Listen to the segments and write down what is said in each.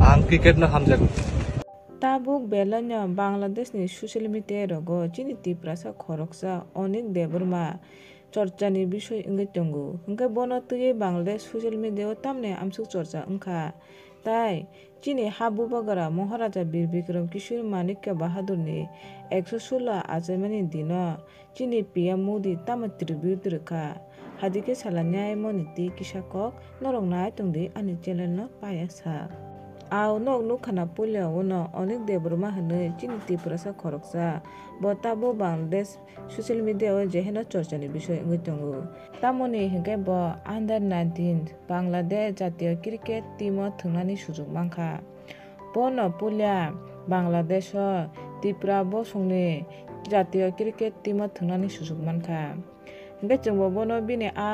Ang cricket no hamjago. Tabuk belanya Bangladesh ni social media rogo chini tiprasa khoroksa onek deburma চর্চানি বিষয় ইঙ্গিত টঙ্গু হংকে বনো তুই Bangladesh social মিডিয়াও তামনে আমসুক চর্চা ওংখা তাই চিনি হাবু বাগারা মহারাজা বীর বিক্রম কিশোর মানিক্য বাহাদুরনি 116 আজমানি দিন চিনি পিয়া মোদি তামা ট্রিবিউট রেখা হাদিকে সালান্যায় মনিতি কিসাকক নরং নাই টংদি আনি চ্যানেল ন পায়াসা আও nok nukhana pulya wono onik debruma hne chini tiprasa khoroksa botabo Bangladesh social media o jehena chorchani বিষয় ngitongo tamoni hingke bo under 19 Bangladesh jatiyo cricket team o thungnani sujog mangkha bono pulya Bangladesh o Tripura bo songni jatiyo cricket team o thungnani sujog mankha hingke jongbo bono bini a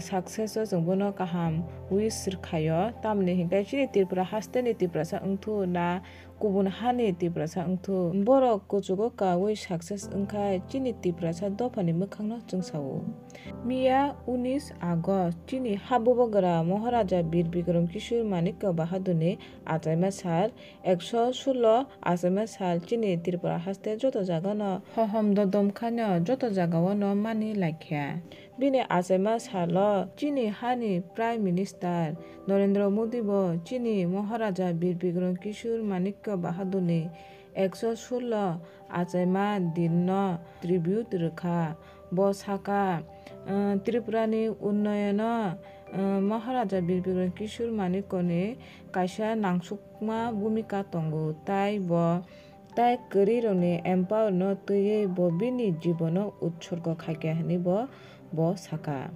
success o jongbono kaham wish rkhayo tamni hingke chini Tripura hasteni Tripurasa wngthu na kubun hani Tripurasa wngthu borok kuchugo kawi success wngkhai chini Tripurasa dophani mwkhangno chungsao miya 19 August chini habubagara Maharaja Bir Bikram Kishore Manikya Bahadurni achaima sal 116 achaima sal chini Tripura haste joto jagano hohom dodom khano joto jagao no mani laikha bini achaima salo chini hani Prime Minister Narendra Modi bo chini Maharaja Bir Bikram Kishore Manikya Bahadurni 116 achaima din no tribute rekha bo saka Tripurani unnayano Maharaja Bir Bikram Kishore Manikyani kaisa nangsukma bhumika tongo tai kwri rokni empower no twiwi bo bini jibono utsorgo khaikha hini bo saka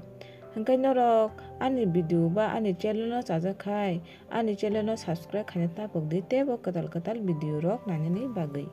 hingke norok ani video ba ani channel no chajakhai ani channel no subscribe khaina tapokdi tebo kotal video rok nainani bagwi।